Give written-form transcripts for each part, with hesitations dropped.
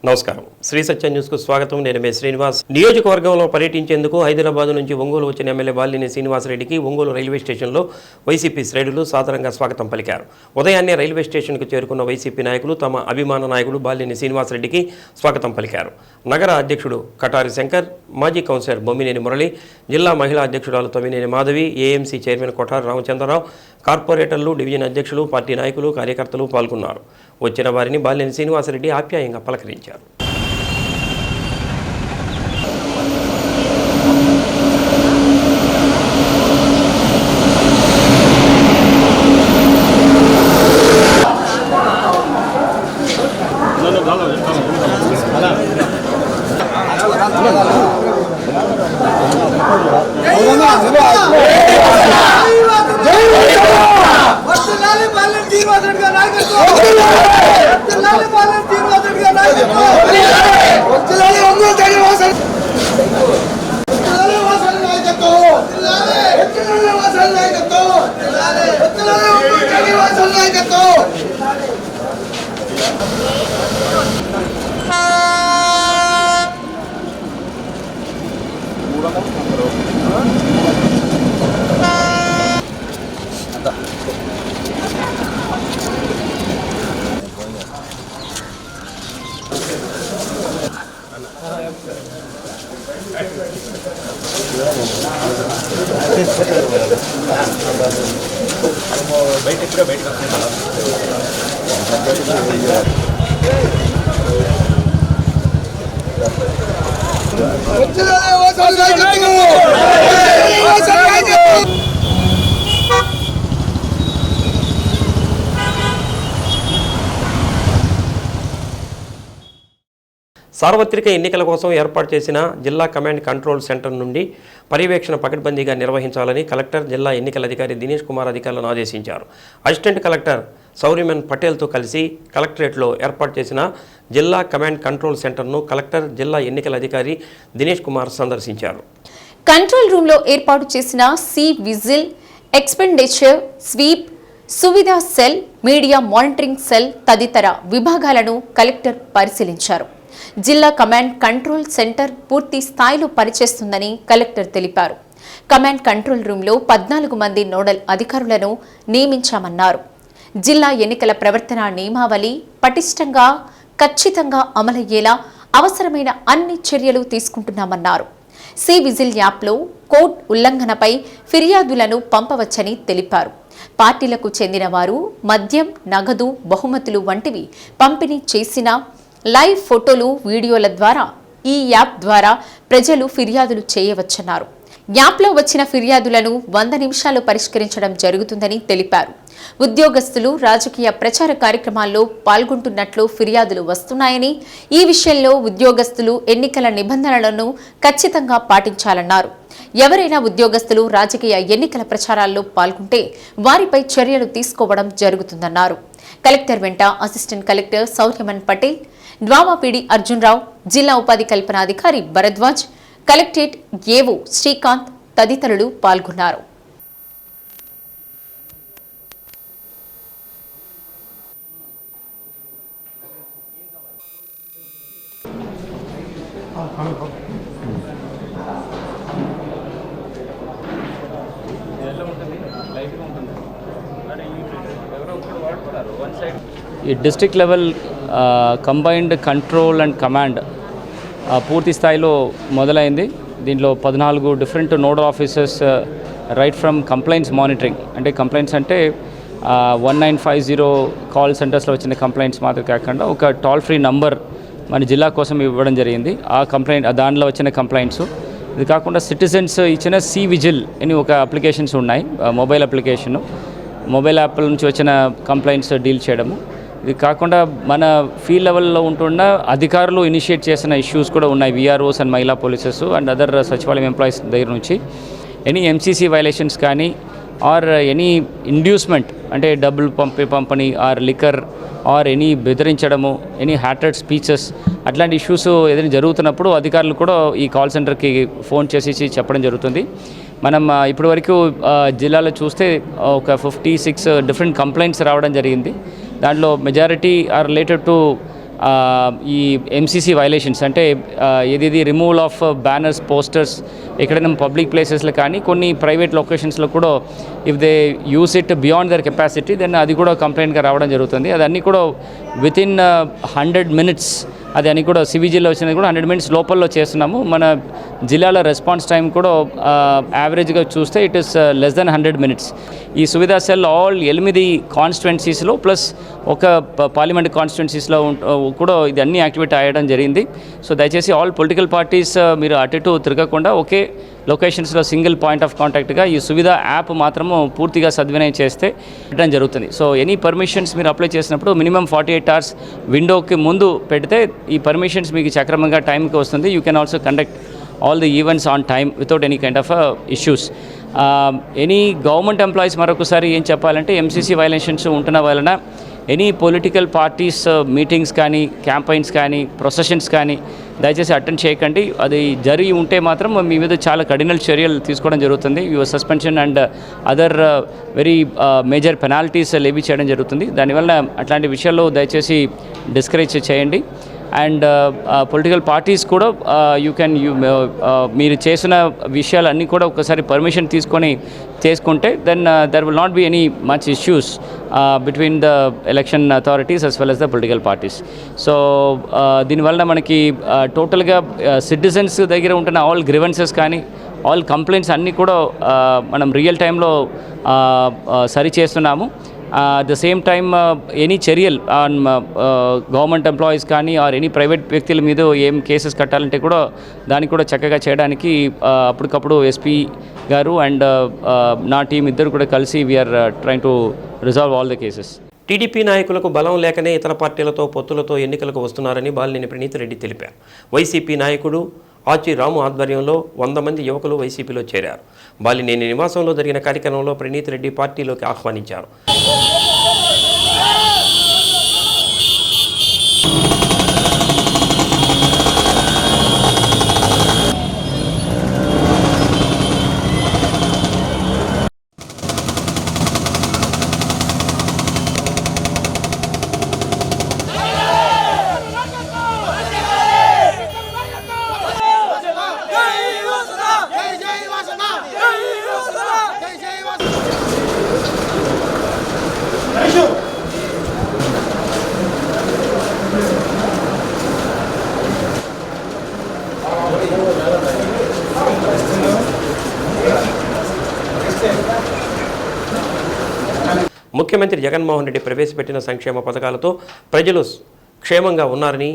నమస్కారం శ్రీ సత్య న్యూస్ కు స్వాగతం. నేను మే శ్రీనివాస్. నియోజకవర్గంలో పర్యటించేందుకు హైదరాబాద్ నుంచి ఒంగోలు వచ్చిన ఎమ్మెల్యే బాలినేని శ్రీనివాసరెడ్డికి ఒంగోలు రైల్వే స్టేషన్లో వైసీపీ శ్రేణులు సాదరంగా స్వాగతం పలికారు. ఉదయాన్నే రైల్వే స్టేషన్కు చేరుకున్న వైసీపీ నాయకులు తమ అభిమాన నాయకులు బాలినేని శ్రీనివాసరెడ్డికి స్వాగతం పలికారు. నగర అధ్యక్షుడు కటారి శంకర్, మాజీ కౌన్సిలర్ బొమ్మినేని మురళి, జిల్లా మహిళా అధ్యక్షురాలు తమ్మినేని మాధవి, ఏఎంసీ చైర్మన్ కొఠారి రామచంద్రరావు, కార్పొరేటర్లు, డివిజన్ అధ్యక్షులు, పార్టీ నాయకులు, కార్యకర్తలు పాల్గొన్నారు. వచ్చిన వారిని బాలినేని శ్రీనివాసరెడ్డి ఆప్యాయంగా పలకరించారు. సార్వత్రిక ఎన్నికల కోసం ఏర్పాటు చేసిన జిల్లా కమాండ్ కంట్రోల్ సెంటర్ నుండి పర్యవేక్షణ పకడ్బందీగా నిర్వహించాలని కలెక్టర్, జిల్లా ఎన్నికల అధికారి దినేష్ కుమార్ అధికారులను ఆదేశించారు. అసిస్టెంట్ కలెక్టర్ సౌరిమన్ పటేల్తో కలిసి కలెక్టరేట్లో ఏర్పాటు చేసిన జిల్లా కమాండ్ కంట్రోల్ సెంటర్ను కలెక్టర్, జిల్లా ఎన్నికల అధికారి దినేష్ కుమార్ సందర్శించారు. కంట్రోల్ రూమ్లో ఏర్పాటు చేసిన C vigil, expenditure, sweep, Suvidha cell, media monitoring cell తదితర విభాగాలను కలెక్టర్ పరిశీలించారు. జిల్లా కమాండ్ కంట్రోల్ సెంటర్ పూర్తి స్థాయిలో పనిచేస్తుందని కలెక్టర్ తెలిపారు. కమాండ్ కంట్రోల్ రూమ్లో 14 మంది నోడల్ అధికారులను నియమించామన్నారు. జిల్లా ఎన్నికల ప్రవర్తన నియమావళి పటిష్టంగా, ఖచ్చితంగా అమలయ్యేలా అవసరమైన అన్ని చర్యలు తీసుకుంటున్నామన్నారు. సి విజిల్ యాప్లో కోడ్ ఉల్లంఘనపై ఫిర్యాదులను పంపవచ్చని తెలిపారు. పార్టీలకు చెందిన వారు మద్యం, నగదు, బహుమతులు వంటివి పంపిణీ చేసిన లైవ్ ఫోటోలు, వీడియోల ద్వారా ఈ యాప్ ద్వారా ప్రజలు ఫిర్యాదులు చేయవచ్చన్నారు. యాప్లో వచ్చిన ఫిర్యాదులను 100 నిమిషాల్లో పరిష్కరించడం జరుగుతుందని తెలిపారు. ఉద్యోగస్తులు రాజకీయ ప్రచార కార్యక్రమాల్లో పాల్గొంటున్నట్లు ఫిర్యాదులు వస్తున్నాయని, ఈ విషయంలో ఉద్యోగస్తులు ఎన్నికల నిబంధనలను ఖచ్చితంగా పాటించాలన్నారు. ఎవరైనా ఉద్యోగస్తులు రాజకీయ ఎన్నికల ప్రచారాల్లో పాల్గొంటే వారిపై చర్యలు తీసుకోవడం జరుగుతుందన్నారు. కలెక్టర్ వెంట అసిస్టెంట్ కలెక్టర్ సౌర్యమన్ పటేల్, డ్వామాపీడి అర్జున్రావు, జిల్లా ఉపాధి కల్పనాధికారి భరద్వాజ్, కలెక్టరేట్ ఏవో శ్రీకాంత్ తదితరులు పాల్గొన్నారు. ఈ district level combined control and command పూర్తి స్థాయిలో మొదలైంది. దీంట్లో 14 different nodal officers right from complaints monitoring, అంటే కంప్లైంట్స్ అంటే 1950 కాల్ సెంటర్స్లో వచ్చిన కంప్లైంట్స్ మాత్రం కాకుండా ఒక టోల్ ఫ్రీ నంబర్ మన జిల్లా కోసం ఇవ్వడం జరిగింది. ఆ కంప్లైంట్ దాంట్లో వచ్చిన కంప్లైంట్స్ ఇది కాకుండా సిటిజన్స్ ఇచ్చిన సి విజిల్ అని ఒక అప్లికేషన్స్ ఉన్నాయి, మొబైల్ అప్లికేషను, మొబైల్ యాప్ నుంచి వచ్చిన కంప్లైంట్స్ డీల్ చేయడము. ఇది కాకుండా మన ఫీల్డ్ లెవెల్లో ఉంటున్న అధికారులు ఇనిషియేట్ చేసిన ఇష్యూస్ కూడా ఉన్నాయి. విఆర్ఓస్ అండ్ మహిళా పోలీసెస్ అండ్ అదర్ సచివాలయం ఎంప్లాయీస్ దగ్గర నుంచి ఎనీ ఎంసీసీ వైలేషన్స్ కానీ ఆర్ ఎనీ ఇండ్యూస్మెంట్ అంటే డబ్బులు పంపని ఆర్ లిక్కర్ ఆర్ ఎనీ బెదిరించడము, ఎనీ హ్యాటెడ్ స్పీచెస్ అట్లాంటి ఇష్యూస్ ఏదైనా జరుగుతున్నప్పుడు అధికారులు కూడా ఈ కాల్ సెంటర్కి ఫోన్ చేసి చెప్పడం జరుగుతుంది. మనం ఇప్పటి వరకు జిల్లాలో చూస్తే ఒక 56 డిఫరెంట్ కంప్లైంట్స్ రావడం జరిగింది. దాంట్లో మెజారిటీ ఆర్ రిలేటెడ్ టు ఈ ఎంసీసీ వైలేషన్స్ అంటే ఇది రిమూవల్ ఆఫ్ బ్యానర్స్, పోస్టర్స్ ఎక్కడైనా పబ్లిక్ ప్లేసెస్లో కానీ కొన్ని ప్రైవేట్ లొకేషన్స్లో కూడా if they use it beyond their capacity then అది కూడా కంప్లైంట్గా రావడం జరుగుతుంది. అదన్నీ కూడా వితిన్ 100 minutes అది అన్ని కూడా సివిజిల్లో వచ్చినది కూడా 100 minutes లోపల్లో చేస్తున్నాము. మన జిల్లాలో రెస్పాన్స్ టైం కూడా యావరేజ్గా చూస్తే it is less than 100 minutes. ఈ సువిధా సెల్ ఆల్ 8 కాన్స్టిట్యుయెన్సీస్లో ప్లస్ ఒక పార్లమెంట్ కాన్స్టిట్యుయెన్సీస్లో కూడా ఇది అన్నీ యాక్టివేట్ అయ్యడం జరిగింది. సో దయచేసి ఆల్ పొలిటికల్ పార్టీస్ మీరు అటు ఇటు తిరగకుండా ఒకే లొకేషన్స్లో సింగిల్ పాయింట్ ఆఫ్ కాంటాక్ట్గా ఈ సువిధా యాప్ మాత్రము పూర్తిగా సద్వినియోగం చేస్తే పెట్టడం జరుగుతుంది. సో ఎనీ పర్మిషన్స్ మీరు అప్లై చేసినప్పుడు మినిమం 48 hours విండోకి ముందు పెడితే ఈ పర్మిషన్స్ మీకు సక్రమంగా టైంకి వస్తుంది. You can also conduct all the events on time without any kind of issues. Any government employees మరొకసారి ఏం చెప్పాలంటే ఎంసీసీ వైలేషన్స్ ఉంటున్న వలన ఎనీ పొలిటికల్ పార్టీస్ మీటింగ్స్ కానీ, క్యాంపెయిన్స్ కానీ, ప్రొసెషన్స్ కానీ దయచేసి అటెండ్ చేయకండి. అది జరిగి ఉంటే మాత్రం మీ మీద చాలా కఠిన చర్యలు తీసుకోవడం జరుగుతుంది. Your suspension and other very major penalties levy చేయడం జరుగుతుంది. దానివల్ల అట్లాంటి విషయాల్లో దయచేసి డిస్కరేజ్ చేయండి. అండ్ పొలిటికల్ పార్టీస్ కూడా మీరు చేసిన విషయాలన్నీ కూడా ఒకసారి పర్మిషన్ తీసుకొని చేసుకుంటే then there will not be any much issues between the election authorities as well as the political parties. So దీనివల్ల మనకి టోటల్గా సిటిజన్స్ దగ్గర ఉంటున్న ఆల్ గ్రివెన్సెస్ కానీ ఆల్ కంప్లైంట్స్ అన్నీ కూడా మనం రియల్ టైంలో సరి చేస్తున్నాము. ద సేమ్ టైమ్ ఎనీ చర్యలు ఆన్ గవర్నమెంట్ ఎంప్లాయీస్ కానీ ఆర్ ఎనీ ప్రైవేట్ వ్యక్తుల మీద ఏం కేసెస్ కట్టాలంటే కూడా దానికి కూడా చక్కగా చేయడానికి అప్పటికప్పుడు ఎస్పీ గారు అండ్ నా టీం ఇద్దరు కూడా కలిసి we are trying to resolve all the cases. TDP నాయకులకు బలం లేకనే ఇతర పార్టీలతో పొత్తులతో ఎన్నికలకు వస్తున్నారని బాలినేని ప్రణీత్ రెడ్డి తెలిపారు. వైసీపీ నాయకుడు ఆచి రాము ఆధ్వర్యంలో 100 మంది యువకులు వైసీపీలో చేరారు. బాలినేని నివాసంలో జరిగిన కార్యక్రమంలో ప్రణీత్ రెడ్డి పార్టీలోకి ఆహ్వానించారు. ముఖ్యమంత్రి జగన్మోహన్ రెడ్డి ప్రవేశపెట్టిన సంక్షేమ పథకాలతో ప్రజలు క్షేమంగా ఉన్నారని,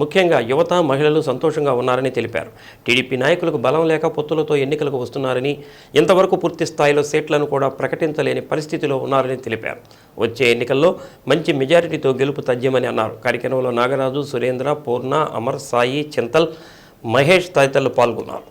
ముఖ్యంగా యువత, మహిళలు సంతోషంగా ఉన్నారని తెలిపారు. టీడీపీ నాయకులకు బలం లేక పొత్తులతో ఎన్నికలకు వస్తున్నారని, ఇంతవరకు పూర్తి స్థాయిలో సీట్లను కూడా ప్రకటించలేని పరిస్థితిలో ఉన్నారని తెలిపారు. వచ్చే ఎన్నికల్లో మంచి మెజారిటీతో గెలుపు తథ్యమని అన్నారు. కార్యక్రమంలో నాగరాజు, సురేంద్ర, పూర్ణ, అమర్, సాయి, చింతల్, మహేష్ తదితరులు పాల్గొన్నారు.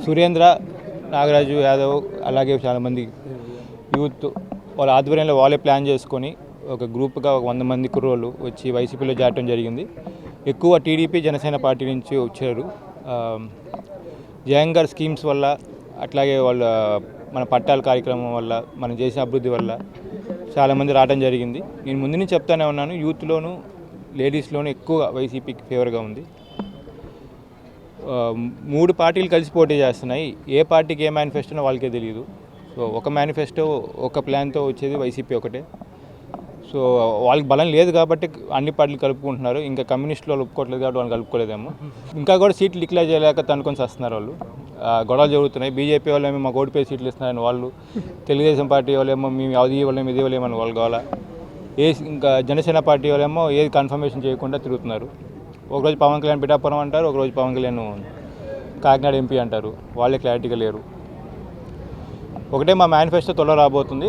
సురేంద్ర, నాగరాజు యాదవ్ అలాగే చాలామంది యూత్ వాళ్ళ ఆధ్వర్యంలో వాళ్ళే ప్లాన్ చేసుకొని ఒక గ్రూప్గా 100 మంది కుర్రోళ్ళు వచ్చి వైసీపీలో చేరటం జరిగింది. ఎక్కువ టీడీపీ, జనసేన పార్టీ నుంచి వచ్చారు. జగన్ గారి స్కీమ్స్ వల్ల అట్లాగే వాళ్ళ మన పట్టాల కార్యక్రమం వల్ల మనం చేసిన అభివృద్ధి వల్ల చాలామంది రావడం జరిగింది. నేను ముందు నుంచి చెప్తానే ఉన్నాను, యూత్లోను లేడీస్లోను ఎక్కువ వైసీపీకి ఫేవర్గా ఉంది. మూడు పార్టీలు కలిసి పోటీ చేస్తున్నాయి. ఏ పార్టీకి ఏ మేనిఫెస్టోనో వాళ్ళకే తెలియదు. సో ఒక మేనిఫెస్టో ఒక ప్లాన్తో వచ్చేది వైసీపీ ఒకటే. సో వాళ్ళకి బలం లేదు కాబట్టి అన్ని పార్టీలు కలుపుకుంటున్నారు. ఇంకా కమ్యూనిస్టులు వాళ్ళు ఒప్పుకోవట్లేదు కాబట్టి వాళ్ళు కలుపుకోలేదేమో. ఇంకా కూడా సీట్లు డిక్లేర్ చేయలేక తనుకొని వస్తున్నారు వాళ్ళు. గొడవలు జరుగుతున్నాయి. బీజేపీ వాళ్ళేమో మాకు ఓడిపోయి సీట్లు ఇస్తున్నారని వాళ్ళు, తెలుగుదేశం పార్టీ వాళ్ళేమో మేము అది ఇవ్వలేము ఇది ఇవ్వలేమని వాళ్ళు గోల. ఇంకా జనసేన పార్టీ వాళ్ళేమో ఏది కన్ఫర్మేషన్ చేయకుండా తిరుగుతున్నారు. ఒకరోజు పవన్ కళ్యాణ్ పిఠాపురం అంటారు, ఒకరోజు పవన్ కళ్యాణ్ కాకినాడ ఎంపీ అంటారు. వాళ్ళే క్లారిటీగా లేరు. ఒకటే మా మేనిఫెస్టో త్వరలో రాబోతుంది.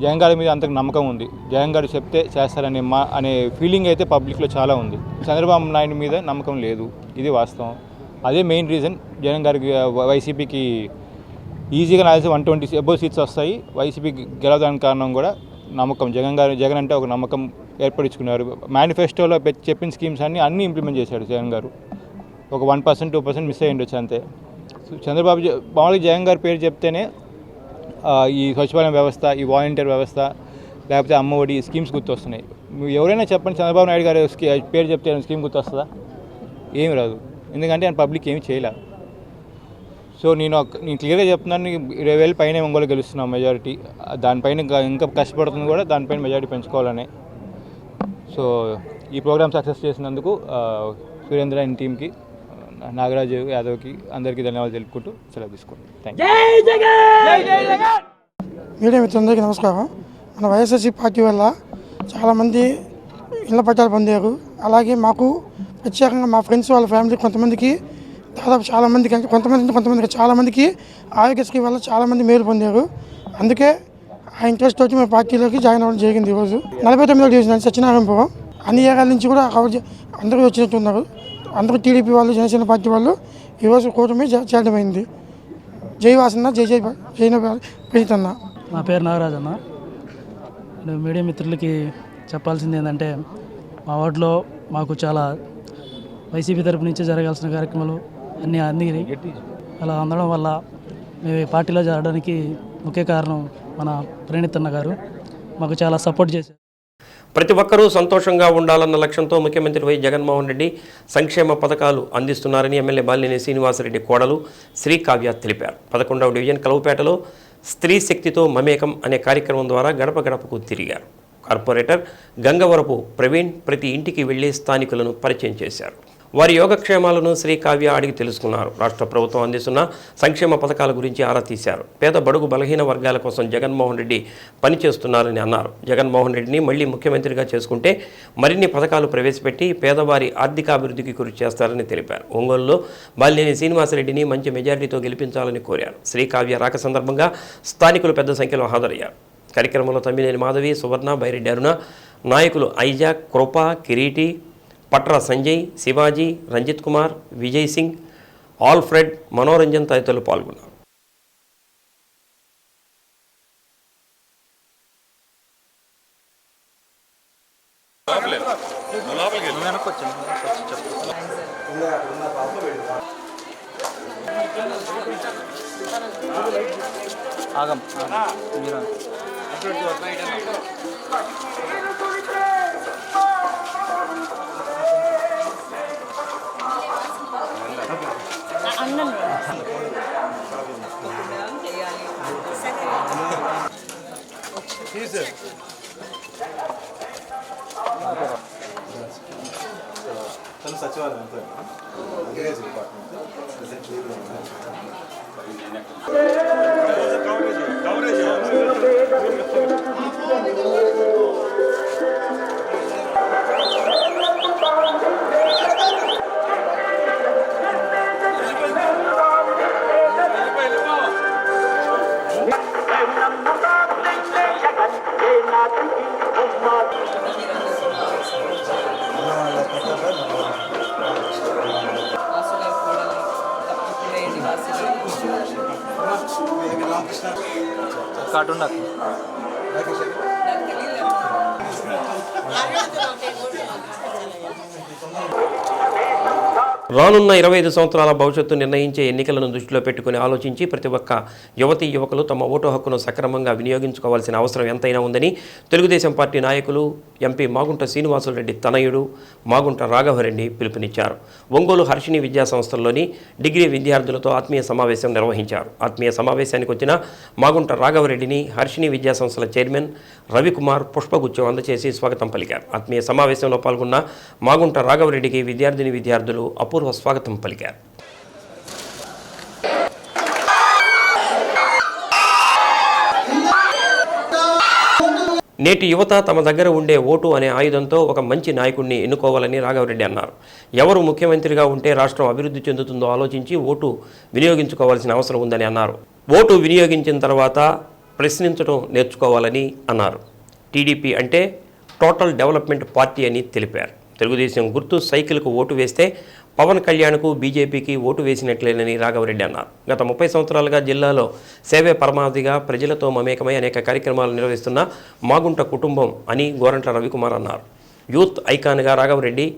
జగన్ గారి మీద అంతకు నమ్మకం ఉంది. జగన్ గారు చెప్తే చేస్తారనే అనే ఫీలింగ్ అయితే పబ్లిక్లో చాలా ఉంది. చంద్రబాబు నాయుడు మీద నమ్మకం లేదు, ఇది వాస్తవం. అదే మెయిన్ రీజన్ జగన్ గారికి వైసీపీకి ఈజీగా నాల్సి 120 అబోవ్ సీట్స్ వస్తాయి. వైసీపీ గెలవడానికి కారణం కూడా నమ్మకం. జగన్ అంటే ఒక నమ్మకం ఏర్పడించుకున్నారు. మేనిఫెస్టోలో చెప్పిన స్కీమ్స్ అన్నీ ఇంప్లిమెంట్ చేశాడు జగన్ గారు. ఒక 1% 2% మిస్ అయ్యి ఉండొచ్చు అంతే. చంద్రబాబు మామూలుగా జగన్ గారి పేరు చెప్తేనే ఈ సచివాలయం వ్యవస్థ, ఈ వాలంటీర్ వ్యవస్థ, లేకపోతే అమ్మఒడి స్కీమ్స్ గుర్తొస్తున్నాయి. ఎవరైనా చెప్పండి, చంద్రబాబు నాయుడు గారి పేరు చెప్తే స్కీమ్ గుర్తొస్తుందా? ఏమి రాదు. ఎందుకంటే ఆయన పబ్లిక్ ఏమి చేయలే. సో నేను క్లియర్గా చెప్తున్నాను, 20,000 పైన ఒంగోలు గెలుస్తున్నాం మెజారిటీ. దానిపైన ఇంకా కష్టపడుతుంది కూడా, దానిపైన మెజారిటీ పెంచుకోవాలని. సో ఈ ప్రోగ్రామ్ సక్సెస్ చేసినందుకు సురేంద్ర అండ్ టీమ్కి, నాగరాజు యాదవ్కి అందరికీ ధన్యవాదాలు తెలుపుకుంటూ సెలవు తీసుకోండి. Thank you. మీడియా మిత్రులందరికీ నమస్కారం. మన వైఎస్ఆర్సీ పార్టీ వల్ల చాలామంది ఇళ్ల పట్టాలు పొందారు. అలాగే మాకు ప్రత్యేకంగా మా ఫ్రెండ్స్ వాళ్ళ ఫ్యామిలీ కొంతమందికి, దాదాపు కొంతమందికి చాలామందికి ఆరోగ్యశ్రీ వల్ల చాలామంది మేలు పొందారు. అందుకే ఆ ఇంట్రెస్ట్ తోటి మేము పార్టీలోకి జాయిన్ అవ్వడం జరిగింది. ఈరోజు 49వ డివిజన్ సత్యనారాయణపురం అన్ని ఏరియాల నుంచి కూడా అందరూ వచ్చినట్టున్నారు. అందరూ టీడీపీ వాళ్ళు, జనసేన పార్టీ వాళ్ళు ఈరోజు కూటమి చేరడమైంది. జై వాసన్న, జై ప్రీతన్న. నా పేరు నాగరాజ్ అన్న. నేను మీడియా మిత్రులకి చెప్పాల్సింది ఏంటంటే, మా వార్డులో మాకు చాలా వైసీపీ తరపు నుంచి జరగాల్సిన కార్యక్రమాలు అన్నీ అలా అందడం వల్ల మేము ఈ పార్టీలో చేరడానికి ముఖ్య కారణం మన ప్రణీతన్న గారు మాకు చాలా సపోర్ట్ చేశారు. ప్రతి ఒక్కరూ సంతోషంగా ఉండాలన్న లక్ష్యంతో ముఖ్యమంత్రి వై జగన్మోహన్ రెడ్డి సంక్షేమ పథకాలు అందిస్తున్నారని ఎమ్మెల్యే బాలినేని శ్రీనివాసరెడ్డి కోడలు శ్రీకావ్య తెలిపారు. 11వ డివిజన్ కలువుపేటలో స్త్రీ శక్తితో మమేకం అనే కార్యక్రమం ద్వారా గడప గడపకు తిరిగారు. కార్పొరేటర్ గంగవరపు ప్రవీణ్ ప్రతి ఇంటికి వెళ్లి స్థానికులను పరిచయం చేశారు. వారి యోగక్షేమాలను శ్రీకావ్య అడిగి తెలుసుకున్నారు. రాష్ట్ర ప్రభుత్వం అందిస్తున్న సంక్షేమ పథకాల గురించి ఆరా తీశారు. పేద బడుగు బలహీన వర్గాల కోసం జగన్మోహన్ రెడ్డి పనిచేస్తున్నారని అన్నారు. జగన్మోహన్ రెడ్డిని మళ్లీ ముఖ్యమంత్రిగా చేసుకుంటే మరిన్ని పథకాలు ప్రవేశపెట్టి పేదవారి ఆర్థికాభివృద్ధికి కృషి చేస్తారని తెలిపారు. ఒంగోలులో బాలినేని శ్రీనివాసరెడ్డిని మంచి మెజారిటీతో గెలిపించాలని కోరారు. శ్రీకావ్య రాక సందర్భంగా స్థానికులు పెద్ద సంఖ్యలో హాజరయ్యారు. కార్యక్రమంలో తమ్మినేని మాధవి, సువర్ణ, బైరెడ్డి అరుణ, నాయకులు ఐజాక్, కృప, కిరీటి, పట్రా సంజయ్, శివాజీ, రంజిత్ కుమార్, విజయ్ సింగ్, ఆల్ఫ్రెడ్, మనోరంజన్ తదితరులు పాల్గొన్నారు. రానున్న 25 సంవత్సరాల భవిష్యత్తు నిర్ణయించే ఎన్నికలను దృష్టిలో పెట్టుకుని ఆలోచించి ప్రతి ఒక్క యువతీ యువకులు తమ ఓటు హక్కును సక్రమంగా వినియోగించుకోవాల్సిన అవసరం ఎంతైనా ఉందని తెలుగుదేశం పార్టీ నాయకులు ఎంపీ మాగుంట శ్రీనివాసులరెడ్డి తనయుడు మాగుంట రాఘవరెడ్డి పిలుపునిచ్చారు. ఒంగోలు హర్షిణి విద్యా సంస్థల్లోని డిగ్రీ విద్యార్థులతో ఆత్మీయ సమావేశం నిర్వహించారు. ఆత్మీయ సమావేశానికి వచ్చిన మాగుంట రాఘవరెడ్డిని హర్షిణి విద్యా సంస్థల చైర్మన్ రవికుమార్ పుష్పగుచ్చం అందజేసి స్వాగతం పలికారు. ఆత్మీయ సమావేశంలో పాల్గొన్న మాగుంట రాఘవరెడ్డికి విద్యార్థులు అపూర్వ స్వాగతం పలికారు. నేటి యువత తమ దగ్గర ఉండే ఓటు అనే ఆయుధంతో ఒక మంచి నాయకుడిని ఎన్నుకోవాలని రాఘవరెడ్డి అన్నారు. ఎవరు ముఖ్యమంత్రిగా ఉంటే రాష్ట్రం అభివృద్ధి చెందుతుందో ఆలోచించి ఓటు వినియోగించుకోవాల్సిన అవసరం ఉందని అన్నారు. ఓటు వినియోగించిన తర్వాత ప్రశ్నించడం నేర్చుకోవాలని అన్నారు. టీడీపీ అంటే టోటల్ డెవలప్మెంట్ పార్టీ అని తెలిపారు. తెలుగుదేశం గుర్తు సైకిల్కు ఓటు వేస్తే పవన్ కళ్యాణ్కు బీజేపీకి ఓటు వేసినట్లేనని రాఘవరెడ్డి అన్నారు. గత 30 సంవత్సరాలుగా జిల్లాలో సేవే పరమావధిగా ప్రజలతో మమేకమై అనేక కార్యక్రమాలు నిర్వహిస్తున్న మాగుంట కుటుంబం అని గోరంట్ల రవికుమార్ అన్నారు. యూత్ ఐకాన్గా రాఘవరెడ్డి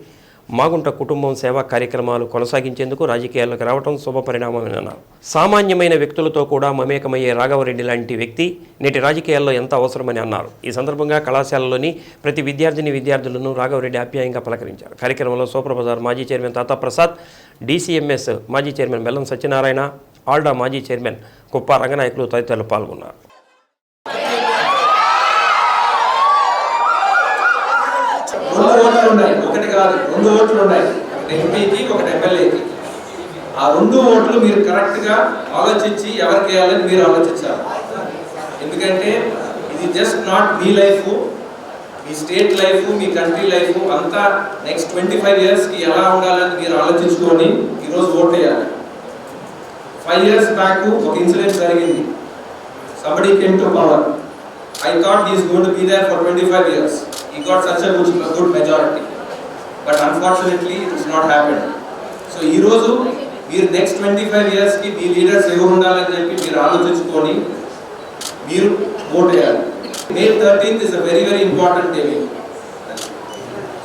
మాగుంట కుటుంబం సేవా కార్యక్రమాలు కొనసాగించేందుకు రాజకీయాల్లోకి రావడం శుభపరిణామమని అన్నారు. సామాన్యమైన వ్యక్తులతో కూడా మమేకమయ్యే రాఘవరెడ్డి లాంటి వ్యక్తి నేటి రాజకీయాల్లో ఎంత అవసరమని అన్నారు. ఈ సందర్భంగా కళాశాలలోని ప్రతి విద్యార్థులను రాఘవరెడ్డి ఆప్యాయంగా పలకరించారు. కార్యక్రమంలో సూపర్ బజార్ మాజీ చైర్మన్ తాతా ప్రసాద్, DCMS మాజీ చైర్మన్ బెల్లం సత్యనారాయణ, ఆల్డా మాజీ చైర్మన్ కుప్ప రంగనాయకులు తదితరులు పాల్గొన్నారు. ఒకటి కాదు, 2 ఓట్లు ఉన్నాయి. ఒకటి ఎంపీకి, ఒకటి ఎమ్మెల్యేకి. ఆ 2 ఓట్లు మీరు కరెక్ట్గా ఆలోచించి ఎవరికి వేయాలని మీరు ఆలోచించాలి. ఎందుకంటే ఇది just not me life, me state life, me country life అంతా నెక్స్ట్ 25 ఇయర్స్కి ఎలా ఉండాలని మీరు ఆలోచించుకొని ఈరోజు ఓట్ వేయాలి. 5 years బ్యాక్ ఒక ఇన్సిడెంట్ జరిగింది. somebody came to power. I thought he is going to be there for 25 years. He got such a good majority. But unfortunately, it has not happened. So, ee roju meer next 25 years ki mee leaders evaru undalani cheppi meer aalochinchukoni meer vote cheyali. May 13th is a very very important day.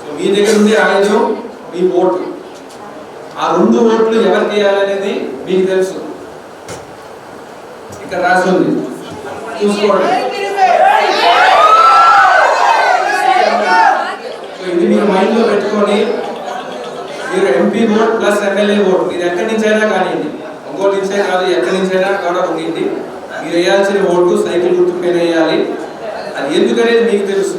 So, mee దగ్గర ఉండే ఆయుధం మీ vote. ఆ 2 ఓట్లు ఎవరికి వేయాలనేది మీకు తెలుసు. ఇక్కడ రాసి ఉంది, చూసుకోండి. ఇది మీరు మైండ్లో పెట్టుకొని మీరు MP vote plus MLA vote మీరు ఎక్కడి నుంచైనా కానివ్వండి, ఒంగోలు నుంచే కాదు ఎక్కడి నుంచైనా కూడా ఉండింది, మీరు వేయాల్సిన ఓటు సైకిల్ గుర్తు పైన వేయాలి. అది ఎందుకనేది మీకు తెలుసు,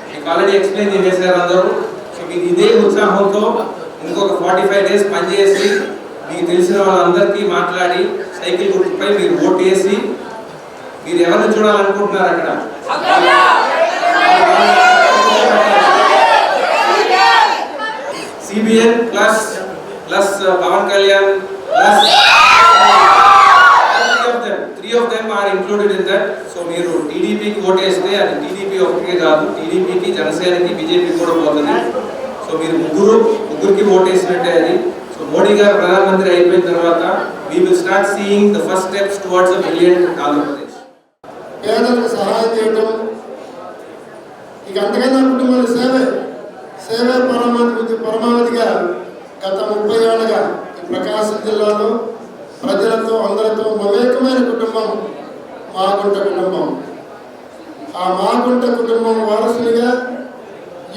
మీకు ఆల్రెడీ ఎక్స్ప్లెయిన్ చేసేసారు అందరూ. సో మీరు ఇదే ఉత్సాహంతో ఇంకొక 45 days పనిచేసి మీకు తెలిసిన వాళ్ళందరికీ మాట్లాడి సైకిల్ గుర్తుపై మీరు ఓటు వేసి మీరు ఎవరిని చూడాలనుకుంటున్నారు అక్కడ CBN plus Pawan Kalyan plus three of them are included in that. So మీరు టీడీపీకి ఓటు వేస్తే అది టీడీపీ ఒకటే కాదు, టీడీపీకి జనసేనకి బీజేపీ కూడా పోతుంది. సో మీరు ముగ్గురికి ఓటు వేసినట్టే అది. సో మోడీ గారు ప్రధానమంత్రి అయిపోయిన తర్వాత we will start seeing the first steps towards a brilliant Andhra Pradesh. పేదలకు సహాయం చేయడం, ఇక అంతకన్నా కుటుంబాల సేవే పరమావధిగా గత 30 ఏళ్ళుగా ఈ ప్రకాశం జిల్లాలో ప్రజలతో అందరితో మమేకమైన కుటుంబం మాగుంట కుటుంబం. ఆ మాగుంట కుటుంబం వారసునిగా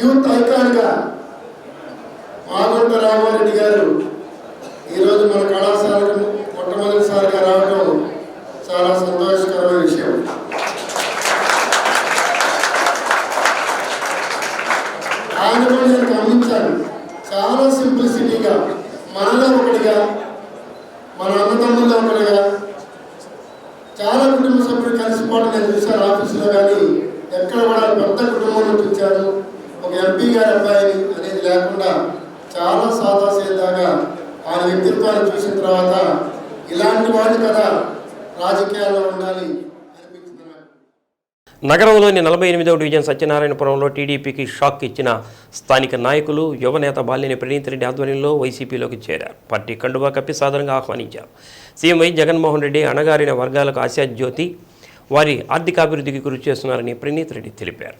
యూత్ ఐకాన్గా మాగుంట రాఘవరెడ్డి గారు ఈరోజు మన కళాశాలకు మొట్టమొదటిసారిగా రావడం చాలా సంతోషకరమైన విషయం. ఆయన కూడా నేను గమనించాను, చాలా సింప్లిసిటీగా మనలో ఒకటిగా, మన అన్నదమ్ముల్లో ఒకటిగా చాలా కుటుంబ సభ్యులు కలిసిపోవడం నేను చూశాను ఆఫీసులో. కానీ ఎక్కడ కూడా పెద్ద కుటుంబంలో చూశాను, ఒక ఎంపీ గారి అబ్బాయిని అనేది లేకుండా చాలా సాదాసీదాగా ఆయన వ్యక్తిత్వాన్ని చూసిన తర్వాత ఇలాంటి వాళ్ళు కదా రాజకీయాల్లో ఉండాలి అనిపించింది. నగరంలోని 48వ డివిజన్ సత్యనారాయణపురంలో టీడీపీకి షాక్ ఇచ్చిన స్థానిక నాయకులు యువనేత బాలినేని ప్రణీత్ రెడ్డి ఆధ్వర్యంలో వైసీపీలోకి చేరారు. పార్టీ కండువా కప్పి సాదరంగా ఆహ్వానించారు. సీఎం వై జగన్మోహన్ రెడ్డి అణగారిన వర్గాలకు ఆశాజ్యోతి, వారి ఆర్థికాభివృద్ధికి కృషి చేస్తున్నారని ప్రణీత్ రెడ్డి తెలిపారు.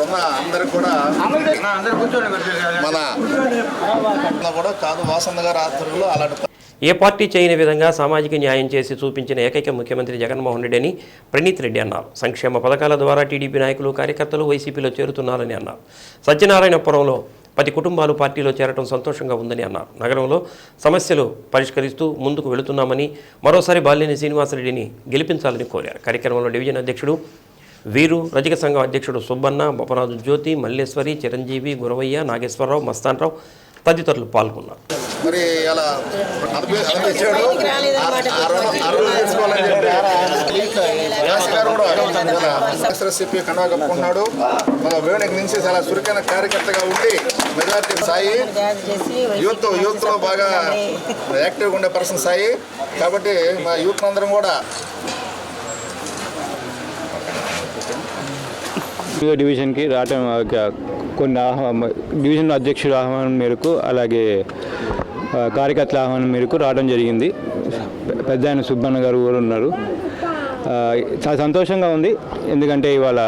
ఉన్న అందరికి కూడా మన కూడా కాదు వాసన్న గారి ఆధ్వర్యంలో అలాంటి ఏ పార్టీ చేయని విధంగా సామాజిక న్యాయం చేసి చూపించిన ఏకైక ముఖ్యమంత్రి జగన్మోహన్ రెడ్డి అని ప్రణీత్ రెడ్డి అన్నారు. సంక్షేమ పథకాల ద్వారా టీడీపీ నాయకులు కార్యకర్తలు వైసీపీలో చేరుతున్నారని అన్నారు. సత్యనారాయణపురంలో 10 కుటుంబాలు పార్టీలో చేరడం సంతోషంగా ఉందని అన్నారు. నగరంలో సమస్యలు పరిష్కరిస్తూ ముందుకు వెళుతున్నామని, మరోసారి బాలినేని శ్రీనివాసరెడ్డిని గెలిపించాలని కోరారు. కార్యక్రమంలో డివిజన్ అధ్యక్షుడు వీరు, రజక సంఘం అధ్యక్షుడు సుబ్బన్న, బొప్పరాజు జ్యోతి, మల్లేశ్వరి, చిరంజీవి, గురవయ్య, నాగేశ్వరరావు, మస్తాన్రావు తదితరులు పాల్గొన్నారు. మరి అలా ఎస్ఆర్సీపీ కండువా కప్పుకున్నాడు. మన వేణుకి నుంచి చాలా చురుకైన కార్యకర్తగా ఉండి మెజార్టీ సాయి యూత్ లో బాగా యాక్టివ్గా ఉండే పర్సన్ సాయి. కాబట్టి మా యూత్ అందరం కూడా డివిజన్కి రావటం కొన్ని డివిజన్ అధ్యక్షుల ఆహ్వానం మేరకు అలాగే కార్యకర్తల ఆహ్వానం మేరకు రావడం జరిగింది. పెద్ద ఆయన సుబ్బన్న గారు కూడా ఉన్నారు. చాలా సంతోషంగా ఉంది. ఎందుకంటే ఇవాళ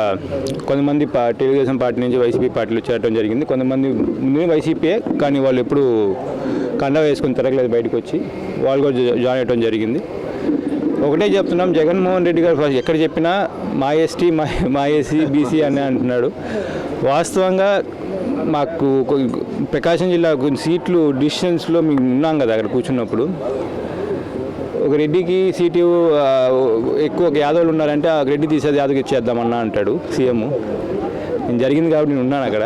కొంతమంది తెలుగుదేశం పార్టీ నుంచి వైసీపీ పార్టీలో చేరడం జరిగింది. కొంతమంది ముందు వైసీపీయే, కానీ వాళ్ళు ఎప్పుడు కండ వేసుకొని తిరగలేదు, బయటకు వచ్చి వాళ్ళు కూడా జాయిన్ అవ్వడం జరిగింది. ఒకటే చెప్తున్నాం, జగన్మోహన్ రెడ్డి గారు ఎక్కడ చెప్పినా మా ఎస్టీ మా ఎస్సీ బీసీ అని అంటున్నాడు. వాస్తవంగా మాకు ప్రకాశం జిల్లా కొన్ని సీట్లు డిసిషన్స్లో మేము ఉన్నాం కదా, అక్కడ కూర్చున్నప్పుడు ఒక రెడ్డికి సీటు ఎక్కువ యాదవులు ఉన్నారంటే ఆ రెడ్డి తీసేది యాదవ్కి ఇచ్చేద్దామన్నా అంటాడు సీఎం. నేను జరిగింది కాబట్టి నేను ఉన్నాను అక్కడ.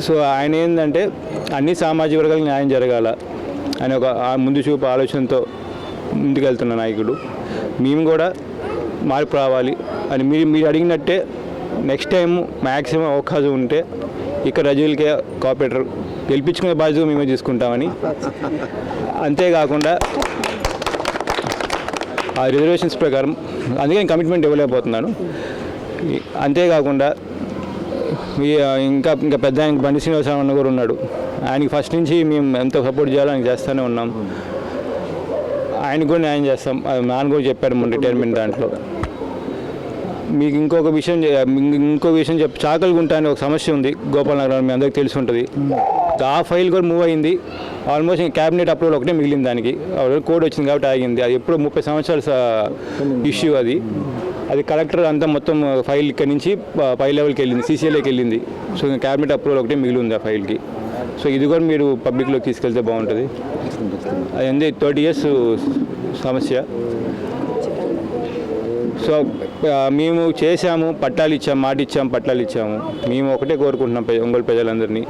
సో ఆయన ఏంటంటే అన్ని సామాజిక వర్గాలకు న్యాయం జరగాల అని ఒక ముందు చూపు ఆలోచనతో ముందుకెళ్తున్న నాయకుడు. మేము కూడా మార్పు రావాలి అని మీరు అడిగినట్టే నెక్స్ట్ టైం మ్యాక్సిమం అవకాశం ఉంటే ఇక్కడ రజులకే కోఆపరేటర్ గెలిపించుకునే బాధ్యత మేమే తీసుకుంటామని, అంతేకాకుండా ఆ రిజర్వేషన్స్ ప్రకారం అందుకే నేను కమిట్మెంట్ ఇవ్వలేకపోతున్నాను. అంతేకాకుండా ఇంకా పెద్ద ఆయనకి బండి శ్రీనివాసరావు అన్న కూడా ఉన్నాడు. ఆయనకి ఫస్ట్ నుంచి మేము ఎంతో సపోర్ట్ చేయాలో ఆయనకి చేస్తూనే ఉన్నాం. ఆయనకు కూడా న్యాయం చేస్తాం. నాన్న కూడా చెప్పాడు మన రిటైర్మెంట్ దాంట్లో. మీకు ఇంకో విషయం చాకలిగుంట అనే ఒక సమస్య ఉంది గోపాలనగరం, మీ అందరికీ తెలిసి ఉంటుంది. ఆ ఫైల్ కూడా మూవ్ అయింది. ఆల్మోస్ట్ క్యాబినెట్ అప్రూవల్ ఒకటే మిగిలింది. దానికి కోడ్ వచ్చింది కాబట్టి ఆగింది. అది ఎప్పుడు 30 సంవత్సరాల ఇష్యూ అది కలెక్టర్ అంతా మొత్తం ఫైల్ ఇక్కడ నుంచి పై లెవెల్కి వెళ్ళింది, సీసీఎల్ఏకి వెళ్ళింది. సో క్యాబినెట్ అప్రూవల్ ఒకటే మిగిలి ఉంది ఆ ఫైల్కి. సో ఇది కూడా మీరు పబ్లిక్లోకి తీసుకెళ్తే బాగుంటుంది. అది 30 years సమస్య. సో మేము చేశాము, పట్టాలు ఇచ్చాము, మాట ఇచ్చాము, పట్టాలు ఇచ్చాము. మేము ఒకటే కోరుకుంటున్నాం ఒంగోలు ప్రజలందరినీ,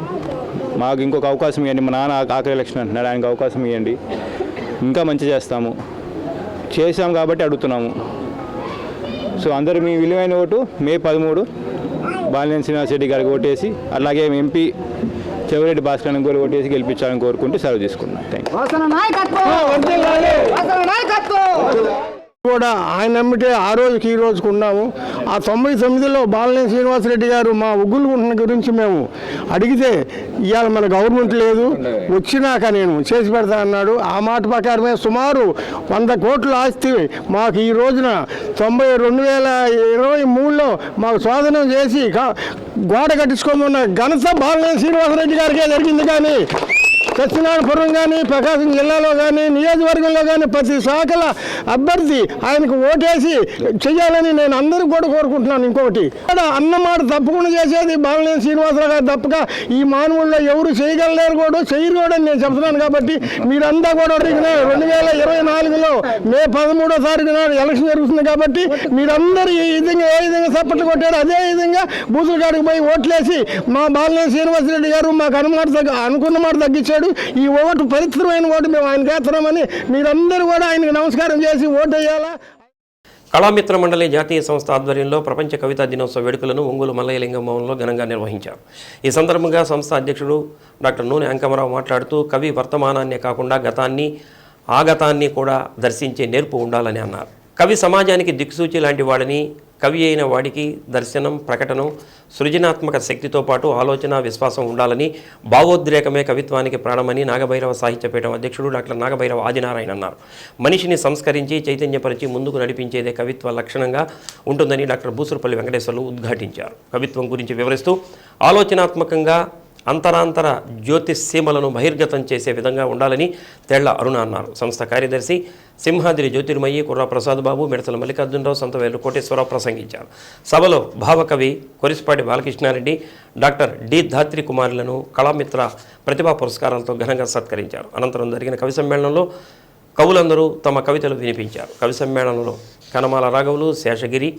మాకు ఇంకొక అవకాశం ఇవ్వండి. మా నాన్న ఆఖరి ఎలక్షన్ అంటున్నాడు, ఆయనకు అవకాశం ఇవ్వండి, ఇంకా మంచి చేస్తాము కాబట్టి అడుగుతున్నాము. సో అందరూ మీ విలువైన ఓటు May 13 బాలినేని శ్రీనివాసరెడ్డి గారికి ఓటేసి, అలాగే ఎంపీ చెవిరెడ్డి భాస్కర్ కూడా ఓటేసి గెలిపించాలని కోరుకుంటూ సెలవు తీసుకున్నాను. Thank you. కూడా ఆయన నమ్మితే ఆ రోజుకి ఈ రోజుకు ఉన్నాము. ఆ 99లో బాలినేని శ్రీనివాసరెడ్డి గారు మా ఉగ్గులు గురించి మేము అడిగితే ఇవాళ మన గవర్నమెంట్ లేదు, వచ్చినాక నేను చేసి పెడతా అన్నాడు. ఆ మాట ప్రకారమే సుమారు 100 కోట్ల ఆస్తి మాకు ఈ రోజున 2023లో మాకు స్వాధీనం చేసి గోడ కట్టించుకోమన్న ఘనత బాలినేని శ్రీనివాసరెడ్డి గారికే జరిగింది. కానీ సత్యనారాయణపురం కానీ, ప్రకాశం జిల్లాలో కానీ, నియోజకవర్గంలో కానీ ప్రతి శాఖల అభ్యర్థి ఆయనకు ఓటేసి చెయ్యాలని నేను అందరూ కూడా కోరుకుంటున్నాను. ఇంకొకటి అన్నమాట తప్పకుండా చేసేది బాలినేని శ్రీనివాసరావు గారు తప్పక ఈ మానవుల్లో ఎవరు చేయగలలేరు కూడా చేయరు కూడా అని నేను చెప్తున్నాను. కాబట్టి మీరంతా కూడా 2024లో May 13వ తారీఖున ఎలక్షన్ జరుగుతుంది. కాబట్టి మీరందరూ ఏ విధంగా సపోర్ట్ కొట్టారు అదే విధంగా బూతుల కాడికి పోయి ఓట్లేసి మా బాలినేని శ్రీనివాసరెడ్డి గారు మాకు అనుకున్న మాట తగ్గించాడు. ఈ ఓటు పవిత్రమైన ఓటు మేము ఆయనకి వేస్తున్నామని మీరందరూ కూడా ఆయనకి నమస్కారం చేసి ఓటు వేయాలా. కళామిత్ర మండలి జాతీయ సంస్థ ఆధ్వర్యంలో ప్రపంచ కవితా దినోత్సవ వేడుకలను ఒంగోలు మల్లయ్యలింగం భవన్లో ఘనంగా నిర్వహించారు. ఈ సందర్భంగా సంస్థ అధ్యక్షుడు డాక్టర్ నూనె అంకమరావు మాట్లాడుతూ కవి వర్తమానాన్నే కాకుండా గతాన్ని ఆగతాన్ని కూడా దర్శించే నేర్పు ఉండాలని అన్నారు. కవి సమాజానికి దిక్సూచి లాంటి వాడని కవి అయిన వాడికి దర్శనం, ప్రకటనం, సృజనాత్మక శక్తితో పాటు ఆలోచన, విశ్వాసం ఉండాలని, భావోద్రేకమే కవిత్వానికి ప్రాణమని నాగభైరవ సాహిత్యపీఠం అధ్యక్షుడు డాక్టర్ నాగభైరవ ఆదినారాయణ అన్నారు. మనిషిని సంస్కరించి చైతన్యపరిచి ముందుకు నడిపించేదే కవిత్వ లక్షణంగా ఉంటుందని డాక్టర్ బూసురుపల్లి వెంకటేశ్వర్లు ఉద్ఘాటించారు. కవిత్వం గురించి వివరిస్తూ ఆలోచనాత్మకంగా అంతరాంతర జ్యోతిసీమలను బహిర్గతం చేసే విధంగా ఉండాలని తెళ్ల అరుణ అన్నారు. సంస్థ కార్యదర్శి సింహాద్రి జ్యోతిర్మయి, కుర్రా ప్రసాద్ బాబు, మిడతల మల్లికార్జునరావు, సంతవేలు కోటేశ్వరరావు ప్రసంగించారు. సభలో భావకవి కొరిసిపాటి బాలకృష్ణారెడ్డి, డాక్టర్ డి ధాత్రి కుమారులను కళామిత్ర ప్రతిభా పురస్కారాలతో ఘనంగా సత్కరించారు. అనంతరం జరిగిన కవి సమ్మేళనంలో కవులందరూ తమ కవితలు వినిపించారు. కవి సమ్మేళనంలో కనమాల రాఘవులు, శేషగిరి,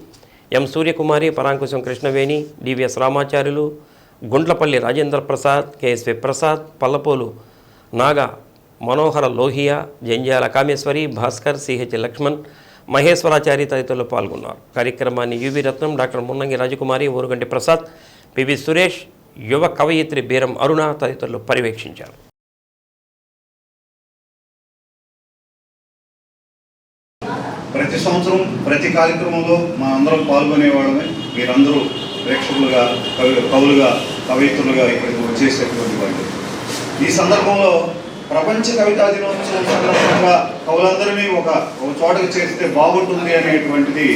ఎం సూర్యకుమారి, పరాంకుశం కృష్ణవేణి, డివిఎస్ రామాచార్యులు, గుండ్లపల్లి రాజేంద్ర ప్రసాద్, కేఎస్వి ప్రసాద్, పల్లపోలు నాగ మనోహర లోహియా, జంజాల కామేశ్వరి, భాస్కర్, సిహెచ్ లక్ష్మణ్, మహేశ్వరాచారి తదితరులు పాల్గొన్నారు. కార్యక్రమాన్ని యువి రత్నం, డాక్టర్ మున్నంగి రాజకుమారి, ఓరుగంటి ప్రసాద్, పివి సురేష్, యువ కవయిత్రి బీరం అరుణ తదితరులు పర్యవేక్షించారు. ప్రతి సంవత్సరం ప్రతి కార్యక్రమంలో మా అందరం పాల్గొనేవాళ్ళమే. మీరందరూ ప్రేక్షకులుగా, కవులుగా, కవయిత్రులుగా ఇక్కడికి వచ్చేసేటువంటి వాళ్ళు. ఈ సందర్భంలో ప్రపంచ కవితా దినోత్సవం సందర్భంగా కవులందరినీ ఒక చోటకి చేస్తే బాగుంటుంది అనేటువంటిది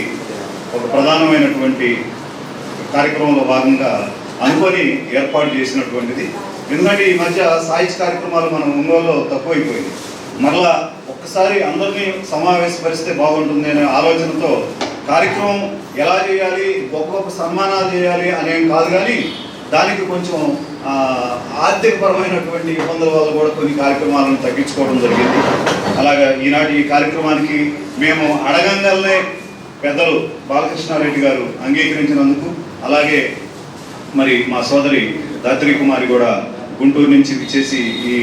ఒక ప్రధానమైనటువంటి కార్యక్రమంలో భాగంగా అనుకొని ఏర్పాటు చేసినటువంటిది. ఎందుకంటే ఈ మధ్య సాహిత్య కార్యక్రమాలు మన ఒంగోలులో తక్కువైపోయింది. మరలా ఒక్కసారి అందరినీ సమావేశపరిస్తే బాగుంటుంది అనే ఆలోచనతో కార్యక్రమం ఎలా చేయాలి, గొప్ప గొప్ప సన్మానాలు చేయాలి అనేం కాదు, కానీ దానికి కొంచెం ఆర్థికపరమైనటువంటి ఇబ్బందుల వల్ల కూడా కొన్ని కార్యక్రమాలను తగ్గించుకోవడం జరిగింది. అలాగే ఈనాటి ఈ కార్యక్రమానికి మేము అడగంగానే పెద్దలు బాలకృష్ణారెడ్డి గారు అంగీకరించినందుకు, అలాగే మరి మా సోదరి ధాత్రి కుమారి కూడా గుంటూరు నుంచి విచ్చేసి ఈ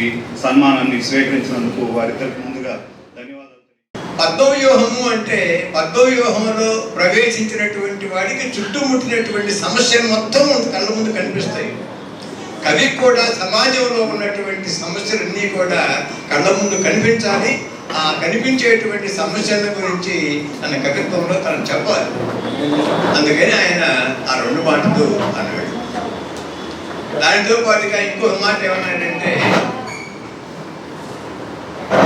సన్మానాన్ని స్వీకరించినందుకు వారిద్దరికి ముందుగా ధన్యవాదాలు. పద్మవ్యూహము అంటే పద్మవ్యూహంలో ప్రవేశించినటువంటి వాడికి చుట్టుముట్టినటువంటి సమస్యలు మొత్తం కళ్ళ ముందు కనిపిస్తాయి. కవి కూడా సమాజంలో ఉన్నటువంటి సమస్యలన్నీ కూడా కళ్ళ ముందు కనిపించాలి. ఆ కనిపించేటువంటి సమస్యల గురించి తన కవిత్వంలో తను చెప్పాలి. అందుకని ఆయన ఆ రెండు మాటలు అన్నాడు. దానితో పాటుగా ఇంకొక మాట ఏమన్నాడంటే,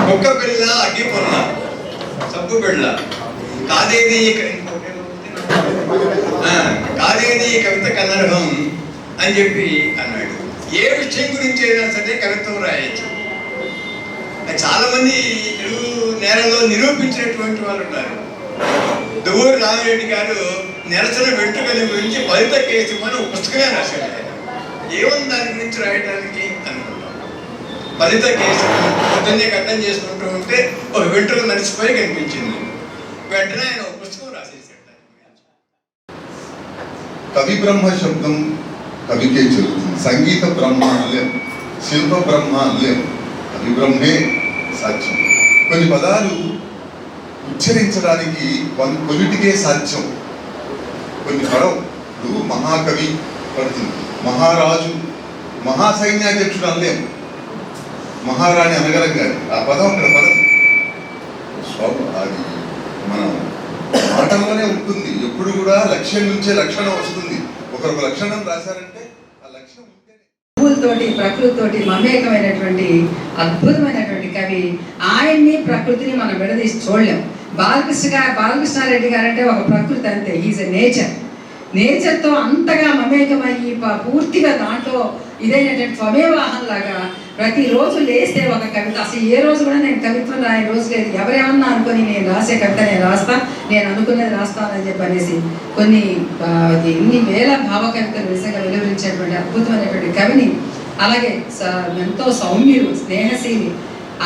కుక్క పిల్ల, అగ్గి పొల్ల, సబ్బు పిల్ల, కాదేది కవిత కనర్హం అని చెప్పి అన్నాడు. ఏ విషయం గురించి అయినా సరే కవిత్వం రాయొచ్చు. చాలా మంది తెలుగు నేలలో నిరూపించినటువంటి వాళ్ళు ఉన్నారు. దువ్వూరు రామిరెడ్డి గారు నెలసన వెంట్రుకల గురించి ఫలిత కేసు అని ఒక పుస్తకమే రాశాడు. ఏముంది దాని గురించి రాయడానికి అనుకున్నాం. ఫలిత కేసు పొద్దున్నే గడ్డం చేసుకుంటూ ఉంటే ఒక వెంట్రుక నడిచిపోయి కనిపించింది. వెంటనే ఆయన ఒక పుస్తకం రాసేసాడు. కవి బ్రహ్మ శబ్దం కవికే చెల్లుతుంది. సంగీత బ్రహ్మ అనలేం, శిల్ప బ్రహ్మ అనలేం, కవి బ్రహ్మే సాధ్యం. కొన్ని పదాలు ఉచ్చరించడానికి కొన్నిటికే సాధ్యం, కొన్ని పడవు. ఇప్పుడు మహాకవి పడుతుంది, మహారాజు, మహాసైన్యాధ్యక్షుడు అనలేము, మహారాణి అనగలం కాదు. ఆ పదం అక్కడ పదం అది మన మాటల్లోనే ఉంటుంది. ఎప్పుడు కూడా లక్ష్యం నుంచే లక్షణం వస్తుంది. ఒకరొక లక్షణం రాశారంటే ఆ లక్ష్యం ఉంటేనే. పువ్వులతోటి ప్రకృతితోటి మమేకమైనటువంటి అద్భుతమైనటువంటి కవి. ఆయన్ని ప్రకృతిని మనం విడదీసి చూడలేం. బాలకృష్ణారెడ్డి గారు అంటే ఒక ప్రకృతి అంతే. ఈజ్ ఎ నేచర్తో అంతగా మమేకమయ్యి పూర్తిగా దాంట్లో ఇదైనటువంటి స్వమేవాహం లాగా ప్రతిరోజు లేస్తే ఒక కవిత. అసలు ఏ రోజు కూడా నేను కవిత్వం రాయని రోజు లేదు. ఎవరేమన్నా అనుకొని నేను రాసే కవిత నేను రాస్తా, నేను అనుకున్నది రాస్తానని చెప్పి అనేసి కొన్ని ఎన్ని వేల భావ కవితలు నిజంగా వెలువరించేటువంటి అద్భుతమైనటువంటి కవిని. అలాగే ఎంతో సౌమ్యులు, స్నేహశీలి,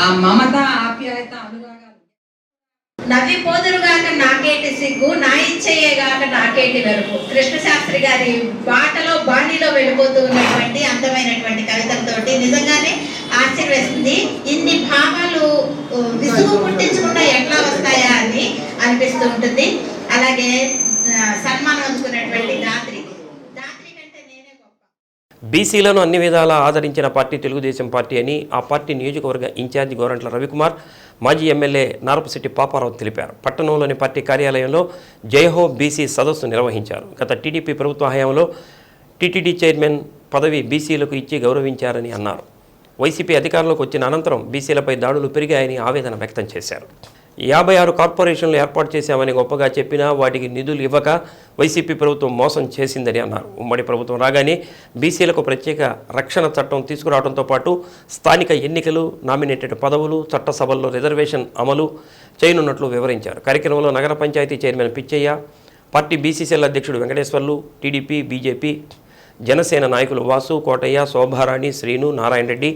ఆ మమత, ఆప్యాయత, అనురాగాలు. నవ్వి పోదురుగాక నాకేటి సిగ్గు, నా ఇచ్చేయేగాక నాకేటి వెలుగు. కృష్ణశాస్త్రి గారి బాటలో బాణీలో వెళ్ళిపోతూ ఉన్నటువంటి అందమైనటువంటి కవితలతోటి నిజంగానే ఆశ్చర్యవేస్తుంది. ఇన్ని భావాలు విసుగు పుట్టించకుండా ఎట్లా వస్తాయా అని అనిపిస్తూ ఉంటుంది. అలాగే సన్మానం అందుకున్నటువంటి దాత్రి కంటే నేనే గొప్ప. బీసీలను అన్ని విధాలా ఆదరించిన పార్టీ తెలుగుదేశం పార్టీ అని ఆ పార్టీ నియోజకవర్గ ఇన్ఛార్జి గోరంట్ల రవికుమార్, మాజీ ఎమ్మెల్యే నారపశెట్టి పాపారావు తెలిపారు. పట్టణంలోని పార్టీ కార్యాలయంలో జయహో బీసీ సదస్సు నిర్వహించారు. గత టీడీపీ ప్రభుత్వ హయాంలో టీటీడీ చైర్మన్ పదవి బీసీలకు ఇచ్చి గౌరవించారని అన్నారు. వైసీపీ అధికారంలోకి వచ్చిన అనంతరం బీసీలపై దాడులు పెరిగాయని ఆవేదన వ్యక్తం చేశారు. 56 కార్పొరేషన్లు ఏర్పాటు చేశామని గొప్పగా చెప్పినా వాటికి నిధులు ఇవ్వక వైసీపీ ప్రభుత్వం మోసం చేసిందని అన్నారు. ఉమ్మడి ప్రభుత్వం రాగానే బీసీలకు ప్రత్యేక రక్షణ చట్టం తీసుకురావడంతో పాటు స్థానిక ఎన్నికలు, నామినేటెడ్ పదవులు, చట్టసభల్లో రిజర్వేషన్ అమలు చేయనున్నట్లు వివరించారు. కార్యక్రమంలో నగర పంచాయతీ చైర్మన్ పిచ్చయ్య, పార్టీ బీసీసీఎల్ అధ్యక్షుడు వెంకటేశ్వర్లు, టీడీపీ, బీజేపీ, జనసేన నాయకులు వాసు, కోటయ్య, శోభారాణి, శ్రీను, నారాయణ రెడ్డి,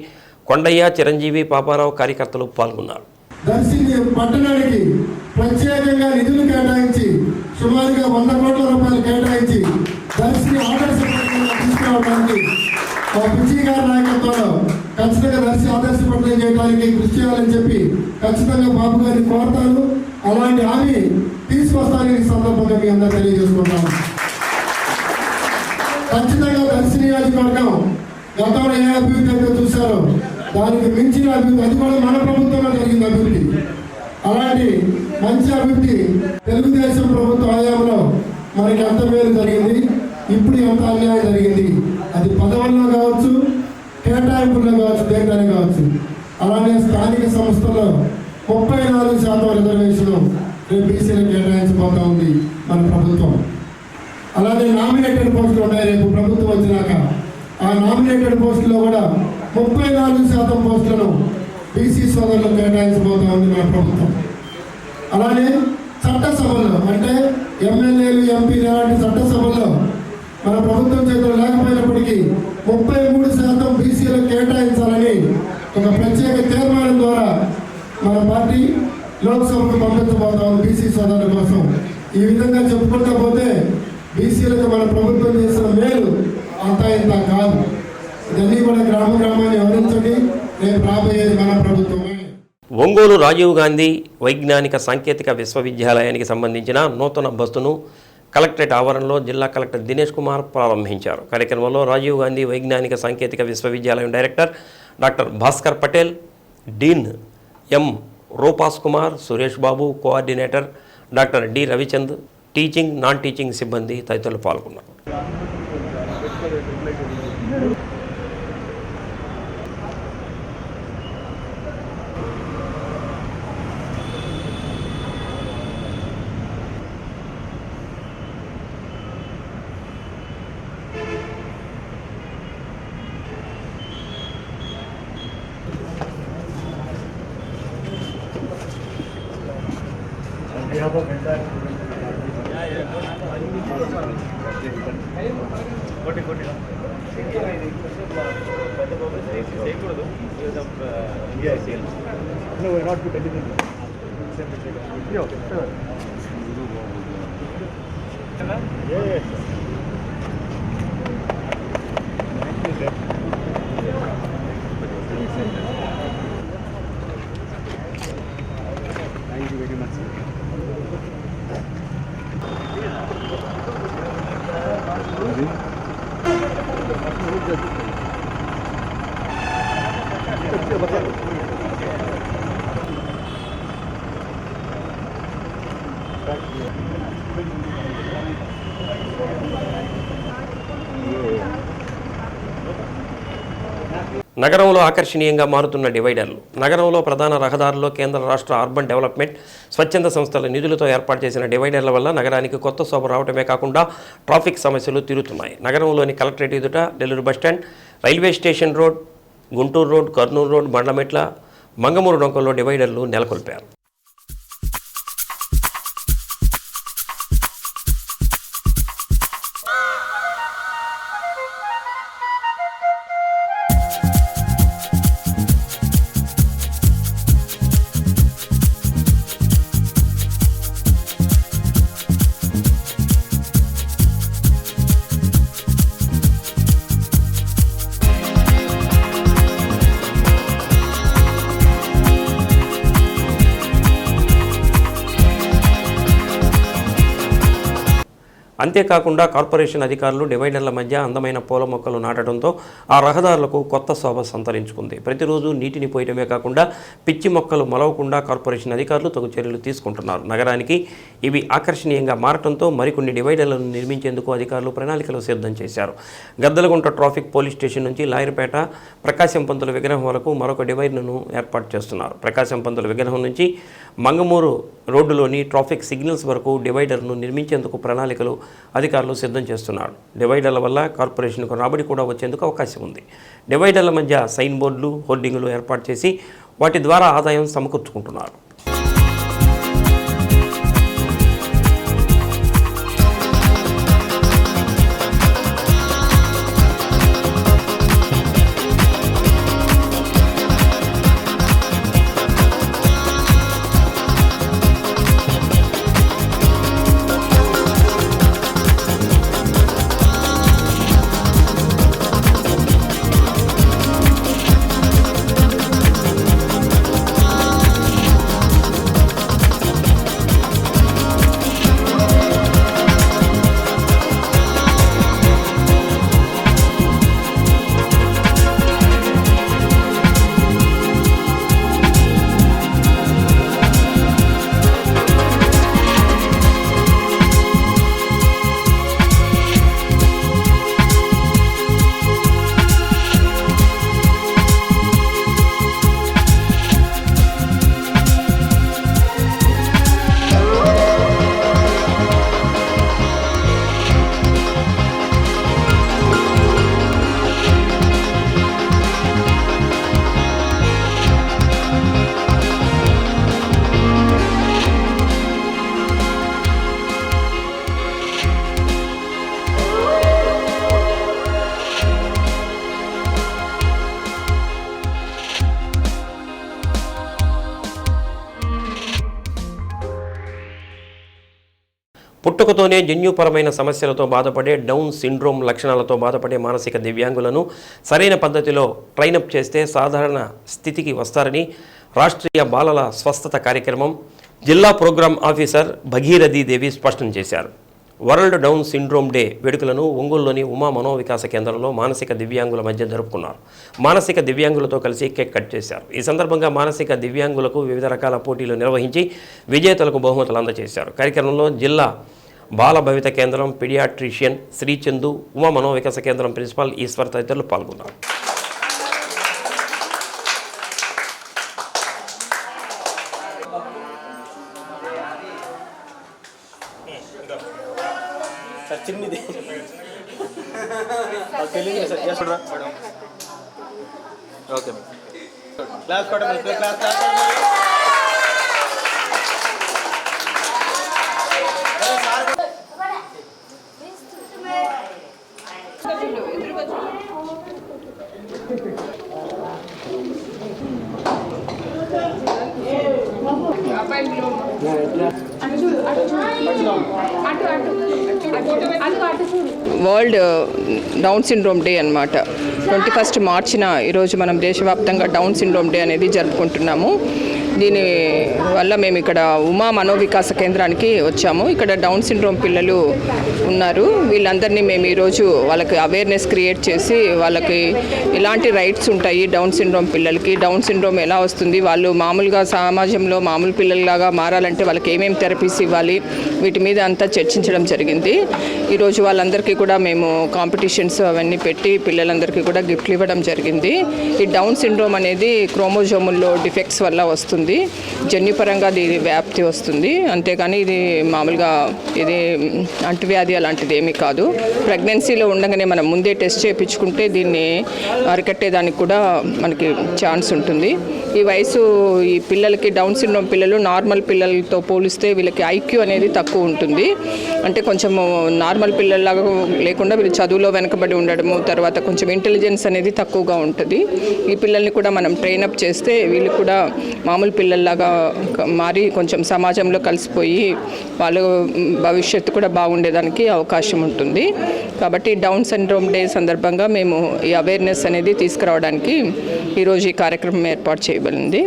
కొండయ్య, చిరంజీవి, పాపారావు కార్యకర్తలు పాల్గొన్నారు. దర్శి పట్టణానికి ప్రత్యేకంగా నిధులు కేటాయించి సుమారుగా 100 కోట్ల రూపాయలు కేటాయించి దర్శిని ఆదర్శపట్టణంగా తీసుకురావడానికి మా పిచ్చి గారి నాయకత్వంలో ఖచ్చితంగా దర్శి ఆదర్శపట్టణం చేయడానికి కృషి చేయాలని చెప్పి ఖచ్చితంగా బాబు గారిని కోరతాను. అలాంటి హామీ తీసుకొస్తానని సందర్భంగా మీ అందరూ తెలియజేసుకుంటాము. ఖచ్చితంగా దర్శి నియోజకవర్గం గతంలో ఏ అభివృద్ధి అయితే చూశారో దానికి మించిన అభివృద్ధి, అది కూడా మన ప్రభుత్వంలో జరిగింది అభివృద్ధి. అలాంటి మంచి అభివృద్ధి తెలుగుదేశం ప్రభుత్వ హయాంలో మనకి ఎంత మేలు జరిగింది, ఇప్పుడు ఎంత అన్యాయం జరిగింది. అది పదవుల్లో కావచ్చు, కేటాయింపుల్లో కావచ్చు, దేంట్లోనే కావచ్చు. అలానే స్థానిక సంస్థల్లో 34% రిజర్వేషన్ రేపు బీసీలకు కేటాయించబోతా ఉంది మన ప్రభుత్వం. అలాగే నామినేటెడ్ పోస్టులు ఉన్నాయి రేపు ప్రభుత్వం వచ్చినాక. ఆ నామినేటెడ్ పోస్టులో కూడా 34% పోస్టులను బీసీ సోదరులకు కేటాయించబోతా ఉంది మన ప్రభుత్వం. అలానే చట్టసభల్లో అంటే ఎమ్మెల్యేలు, ఎంపీలు లాంటి చట్టసభల్లో మన ప్రభుత్వం చేతులు లేకపోయినప్పటికీ 33% బీసీలకు కేటాయించాలని ఒక ప్రత్యేక తీర్మానం ద్వారా మన పార్టీ లోక్సభకు పంపించబోతా ఉంది బీసీ సోదరుల కోసం. ఈ విధంగా చెప్పుకుంటా పోతే బీసీలకు మన ప్రభుత్వం చేసిన మేలు అంతా ఇంత కాదు. ఇదన్నీ కూడా గ్రామాన్ని వివరించండి. రేపు రాబోయేది మన ప్రభుత్వమే. ఒంగోలు రాజీవ్ గాంధీ వైజ్ఞానిక సాంకేతిక విశ్వవిద్యాలయానికి సంబంధించిన నూతన బస్సును కలెక్టరేట్ ఆవరణలో జిల్లా కలెక్టర్ దినేష్ కుమార్ ప్రారంభించారు. కార్యక్రమంలో రాజీవ్ గాంధీ వైజ్ఞానిక సాంకేతిక విశ్వవిద్యాలయం director doctor Bhaskar Patel, dean M Rupas Kumar, Suresh Babu, coordinator doctor D Ravichand, teaching, non teaching సిబ్బంది తదితరులు పాల్గొన్నారు. నగరంలో ఆకర్షణీయంగా మారుతున్న డివైడర్లు. నగరంలో ప్రధాన రహదారుల్లో కేంద్ర రాష్ట్ర అర్బన్ డెవలప్మెంట్ స్వచ్ఛంద సంస్థల నిధులతో ఏర్పాటు చేసిన డివైడర్ల వల్ల నగరానికి కొత్త శోభ రావడమే కాకుండా ట్రాఫిక్ సమస్యలు తీరుతున్నాయి. నగరంలోని కలెక్టరేట్ ఎదుట, Nellore bus stand, railway station road, Guntur road, Kurnool road, Bandlametla, Mangamuru డొంకల్లో డివైడర్లు నెలకొల్పారు. అంతేకాకుండా కార్పొరేషన్ అధికారులు డివైడర్ల మధ్య అందమైన పూల మొక్కలు నాటడంతో ఆ రహదారులకు కొత్త శోభ సంతరించుకుంది. ప్రతిరోజు నీటిని పోయడమే కాకుండా పిచ్చి మొక్కలు మొలవకుండా కార్పొరేషన్ అధికారులు తగు చర్యలు తీసుకుంటున్నారు. నగరానికి ఇవి ఆకర్షణీయంగా మారటంతో మరికొన్ని డివైడర్లను నిర్మించేందుకు అధికారులు ప్రణాళికలు సిద్ధం చేశారు. గద్దలగుంట ట్రాఫిక్ పోలీస్ స్టేషన్ నుంచి లాయర్పేట ప్రకాశం పంతుల విగ్రహం వరకు మరొక డివైడర్ను ఏర్పాటు చేస్తున్నారు. ప్రకాశం పంతుల విగ్రహం నుంచి మంగమూరు రోడ్డులోని ట్రాఫిక్ సిగ్నల్స్ వరకు డివైడర్ను నిర్మించేందుకు ప్రణాళికలు అధికారులు సిద్ధం చేస్తున్నారు. డివైడర్ల వల్ల కార్పొరేషన్కు రాబడి కూడా వచ్చేందుకు అవకాశం ఉంది. డివైడర్ల మధ్య సైన్ బోర్డులు, హోర్డింగులు ఏర్పాటు చేసి వాటి ద్వారా ఆదాయం సమకూర్చుకుంటున్నారు. పుట్టుకతోనే జన్యుపరమైన సమస్యలతో బాధపడే డౌన్ సిండ్రోమ్ లక్షణాలతో బాధపడే మానసిక దివ్యాంగులను సరైన పద్ధతిలో ట్రైనప్ చేస్తే సాధారణ స్థితికి వస్తారని రాష్ట్రీయ బాలల స్వస్థత కార్యక్రమం జిల్లా ప్రోగ్రాం ఆఫీసర్ భగీరథీ దేవి స్పష్టం చేశారు. వరల్డ్ డౌన్ సిండ్రోమ్ డే వేడుకలను ఒంగోలులోని ఉమా మనోవికాస కేంద్రంలో మానసిక దివ్యాంగుల మధ్య జరుపుకున్నారు. మానసిక దివ్యాంగులతో కలిసి కేక్ కట్ చేశారు. ఈ సందర్భంగా మానసిక దివ్యాంగులకు వివిధ రకాల పోటీలు నిర్వహించి విజేతలకు బహుమతులు అందజేశారు. కార్యక్రమంలో జిల్లా బాల భవిత కేంద్రం పీడియాట్రిషియన్ శ్రీచందు, ఉమా మనోవికాస కేంద్రం ప్రిన్సిపాల్ ఈశ్వర్ తదితరులు పాల్గొన్నారు. Okay class class world down syndrome day అన్నమాట. 21 మార్చిన ఈరోజు మనం దేశవ్యాప్తంగా డౌన్ సిండ్రోమ్ డే అనేది జరుపుకుంటున్నాము. దీని వల్ల మేము ఇక్కడ ఉమా మనోవికాస కేంద్రానికి వచ్చాము. ఇక్కడ డౌన్ సిండ్రోమ్ పిల్లలు ఉన్నారు. వీళ్ళందరినీ మేము ఈరోజు వాళ్ళకి అవేర్నెస్ క్రియేట్ చేసి వాళ్ళకి ఎలాంటి రైట్స్ ఉంటాయి, డౌన్ సిండ్రోమ్ పిల్లలకి డౌన్ సిండ్రోమ్ ఎలా వస్తుంది, వాళ్ళు మామూలుగా సమాజంలో మామూలు పిల్లల్లాగా మారాలంటే వాళ్ళకి ఏమేమి థెరపీస్ ఇవ్వాలి, వీటి మీద అంతా చర్చించడం జరిగింది. ఈరోజు వాళ్ళందరికీ కూడా మేము కాంపిటీషన్స్ అవన్నీ పెట్టి పిల్లలందరికీ కూడా గిఫ్ట్లు ఇవ్వడం జరిగింది. ఈ డౌన్ సిండ్రోమ్ అనేది క్రోమోజోముల్లో డిఫెక్ట్స్ వల్ల వస్తుంది. జన్యుపరంగా దీని వ్యాప్తి వస్తుంది. అంతేకాని ఇది మామూలుగా ఇది అంటువ్యాధి అలాంటిది ఏమీ కాదు. ప్రెగ్నెన్సీలో ఉండగానే మనం ముందే టెస్ట్ చేయించుకుంటే దీన్ని అరికట్టేదానికి కూడా మనకి ఛాన్స్ ఉంటుంది. ఈ వయసు ఈ పిల్లలకి డౌన్ సిండ్రోమ్ పిల్లలు నార్మల్ పిల్లలతో పోలిస్తే వీళ్ళకి ఐక్యూ అనేది తక్కువ ఉంటుంది. అంటే కొంచెం నార్మల్ పిల్లల్లాగా లేకుండా వీళ్ళు చదువులో వెనకబడి ఉండడము, తర్వాత కొంచెం ఇంటెలిజెన్స్ అనేది తక్కువగా ఉంటుంది. ఈ పిల్లల్ని కూడా మనం ట్రైనప్ చేస్తే వీళ్ళు కూడా మామూలు పిల్లల్లాగా మారి కొంచెం సమాజంలో కలిసిపోయి వాళ్ళ భవిష్యత్తు కూడా బాగుండేదానికి అవకాశం ఉంటుంది. కాబట్టి డౌన్ సిండ్రోమ్ డే సందర్భంగా మేము ఈ అవేర్నెస్ అనేది తీసుకురావడానికి ఈరోజు ఈ కార్యక్రమం ఏర్పాటు చేయబడింది.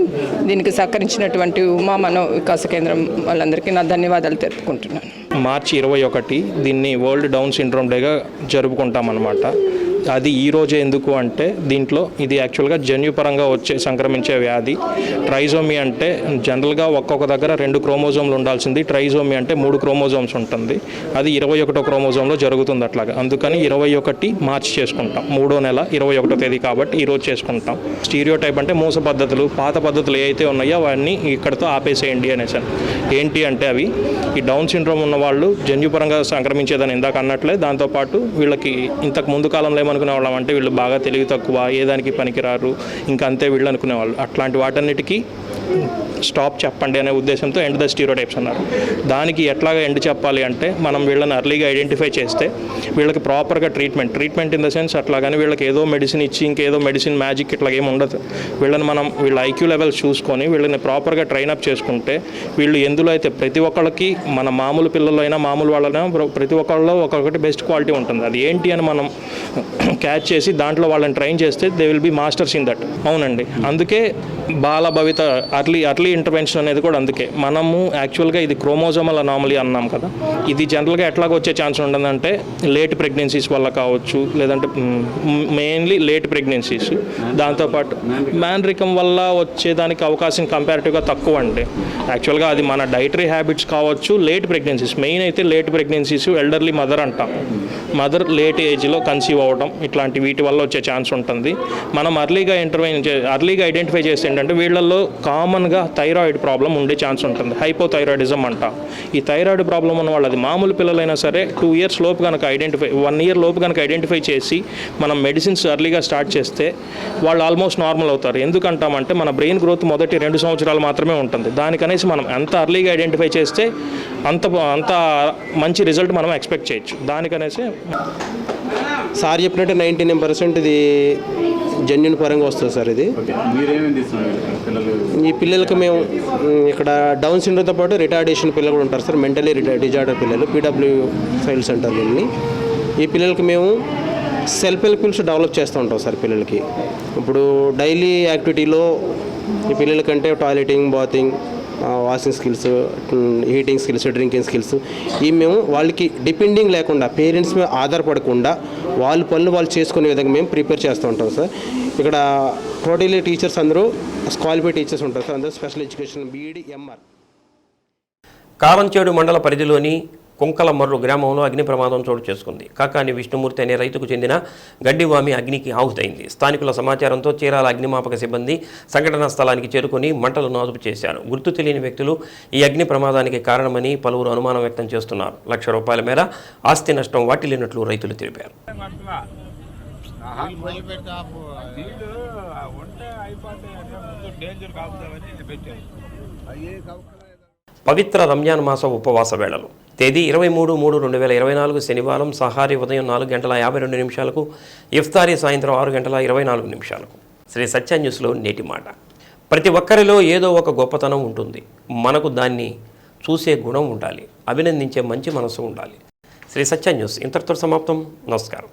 దీనికి సహకరించినటువంటి ఉమా మనోవికాస కేంద్రం వాళ్ళందరికీ నా ధన్యవాదాలు తెలుపుకుంటున్నాను. మార్చి 21 దీన్ని వరల్డ్ డౌన్ సిండ్రోమ్ డేగా జరుపుకుంటాం అన్నమాట. అది ఈరోజే ఎందుకు అంటే దీంట్లో ఇది యాక్చువల్గా జన్యుపరంగా సంక్రమించే వ్యాధి. ట్రైజోమీ అంటే జనరల్గా ఒక్కొక్క దగ్గర 2 క్రోమోజోమ్లు ఉండాల్సింది, ట్రైజోమీ అంటే 3 క్రోమోజోమ్స్ ఉంటుంది. అది 21వ క్రోమోజోమ్లో జరుగుతుంది అట్లాగా. అందుకని 21 మార్చి చేసుకుంటాం, 3వ నెల 21వ తేదీ కాబట్టి ఈరోజు చేసుకుంటాం. స్టీరియోటైప్ అంటే మూస పద్ధతులు, పాత పద్ధతులు ఏవైతే ఉన్నాయో అవన్నీ ఇక్కడితో ఆపేసేయండి అనేసి. ఏంటి అంటే అవి ఈ డౌన్ సిండ్రోమ్ ఉన్న వాళ్ళు జన్యుపరంగా సంక్రమించేదని ఇందాక అన్నట్లే, దాంతోపాటు వీళ్ళకి ఇంతకు ముందు కాలంలో ఏమనుకునే వాళ్ళం అంటే వీళ్ళు బాగా తెలివి తక్కువ, ఏ దానికి పనికిరారు, ఇంకా అంతే వీళ్ళు అనుకునేవాళ్ళు. అట్లాంటి వాటన్నిటికీ స్టాప్ చెప్పండి అనే ఉద్దేశంతో ఎండ్ ద స్టీరియోటైప్స్ అన్నారు. దానికి ఎట్లాగా ఎండ్ చెప్పాలి అంటే మనం వీళ్ళని అర్లీగా ఐడెంటిఫై చేస్తే వీళ్ళకి ప్రాపర్గా ట్రీట్మెంట్ ఇన్ ద సెన్స్ అట్లాగని వీళ్ళకి ఏదో మెడిసిన్ ఇచ్చి ఇంకేదో మెడిసిన్ మ్యాజిక్ ఇట్లా ఏమి ఉండదు. వీళ్ళని మనం వీళ్ళ ఐక్యూ లెవెల్స్ చూసుకొని వీళ్ళని ప్రాపర్గా ట్రైనప్ చేసుకుంటే వీళ్ళు ఎందులో అయితే ప్రతి ఒక్కళ్ళకి మన మామూలు పిల్లలైనా మామూలు వాళ్ళైనా ప్రతి ఒక్కళ్ళలో ఒక్కొక్కటి బెస్ట్ క్వాలిటీ ఉంటుంది. అది ఏంటి అని మనం క్యాచ్ చేసి దాంట్లో వాళ్ళని ట్రైన్ చేస్తే they will be masters in that. అవునండి, అందుకే బాల భవిత అర్లీ ఇంటర్వెన్షన్ అనేది కూడా అందుకే. మనము యాక్చువల్గా ఇది క్రోమోజోమల్ అనామలీ అన్నాం కదా, ఇది జనరల్గా ఎట్లాగ వచ్చే ఛాన్స్ ఉంటుందంటే లేట్ ప్రెగ్నెన్సీస్ వల్ల కావచ్చు, లేదంటే మెయిన్లీ లేట్ ప్రెగ్నెన్సీస్, దాంతోపాటు మ్యాన్రికం వల్ల వచ్చేదానికి అవకాశం కంపారిటివ్గా తక్కువ అండి. యాక్చువల్గా అది మన డైటరీ హ్యాబిట్స్ కావచ్చు, లేట్ ప్రెగ్నెన్సీస్ మెయిన్ అయితే లేట్ ప్రెగ్నెన్సీస్, ఎల్డర్లీ మదర్ అంటాం, మదర్ లేట్ ఏజ్లో కన్సీవ్ అవ్వడం, ఇట్లాంటి వీటి వల్ల వచ్చే ఛాన్స్ ఉంటుంది. మనం అర్లీగా ఐడెంటిఫై చేస్తే ఏంటంటే వీళ్ళల్లో కామన్గా థైరాయిడ్ ప్రాబ్లం ఉండే ఛాన్స్ ఉంటుంది, హైపోథైరాయిడిజం అంటాం. ఈ థైరాయిడ్ ప్రాబ్లం ఉన్న వాళ్ళు అది మామూలు పిల్లలైనా సరే 2 years లోపు కనుక 1 year లోపు కనుక ఐడెంటిఫై చేసి మనం మెడిసిన్స్ అర్లీగా స్టార్ట్ చేస్తే వాళ్ళు ఆల్మోస్ట్ నార్మల్ అవుతారు. ఎందుకంటామంటే మన బ్రెయిన్ గ్రోత్ మొదటి 2 సంవత్సరాలు మాత్రమే ఉంటుంది. దానికనేసి మనం ఎంత అర్లీగా ఐడెంటిఫై చేస్తే అంత మంచి రిజల్ట్ మనం ఎక్స్పెక్ట్ చేయొచ్చు. దానికనేసి సార్ చెప్పినట్టు 99% ఇది జెన్యున్ పరంగా వస్తుంది సార్. ఇది ఈ పిల్లలకి మేము ఇక్కడ డౌన్ సిండ్రోమ్తో పాటు రిటార్డేషన్ పిల్లలు కూడా ఉంటారు సార్, మెంటలీ డిజార్డర్ పిల్లలు, పీడబ్ల్యూ ఫైల్స్ అంటారు వీళ్ళని. ఈ పిల్లలకి మేము సెల్ఫ్ హెల్ప్ గ్రూప్స్ డెవలప్ చేస్తూ ఉంటాం సార్. పిల్లలకి ఇప్పుడు డైలీ యాక్టివిటీలో ఈ పిల్లలకంటే toileting, bathing, washing skills, eating skills, drinking skills ఇవి మేము వాళ్ళకి డిపెండింగ్ లేకుండా పేరెంట్స్ మీద ఆధారపడకుండా వాళ్ళ పనులు వాళ్ళు చేసుకునే విధంగా మేము ప్రిపేర్ చేస్తూ ఉంటాం సార్. ఇక్కడ టోటలీ టీచర్స్ అందరూ క్వాలిఫైడ్ టీచర్స్ ఉంటారు సార్, అందరూ special education BEd, MR. Karamchedu మండల పరిధిలోని కుంకలమర్రు గ్రామంలో అగ్ని ప్రమాదం చోటు చేసుకుంది. కాకాని విష్ణుమూర్తి అనే రైతుకు చెందిన గడ్డివామి అగ్నికి ఆహుతైంది. స్థానికుల సమాచారంతో చీరాల అగ్నిమాపక సిబ్బంది సంఘటనా స్థలానికి చేరుకుని మంటలను అదుపు చేశారు. గుర్తు తెలియని వ్యక్తులు ఈ అగ్ని ప్రమాదానికి కారణమని పలువురు అనుమానం వ్యక్తం చేస్తున్నారు. ₹1,00,000 మేర ఆస్తి నష్టం వాటిల్లినట్లు రైతులు తెలిపారు. పవిత్ర రంజాన్ మాస ఉపవాస వేళలు తేదీ 23/3/2024 శనివారం సహారీ ఉదయం 4:52 ఇఫ్తారీ సాయంత్రం 6:24. శ్రీ సత్య న్యూస్లో నేటి మాట. ప్రతి ఒక్కరిలో ఏదో ఒక గొప్పతనం ఉంటుంది. మనకు దాన్ని చూసే గుణం ఉండాలి, అభినందించే మంచి మనసు ఉండాలి. శ్రీ సత్య న్యూస్ ఇంతటితో సమాప్తం. నమస్కారం.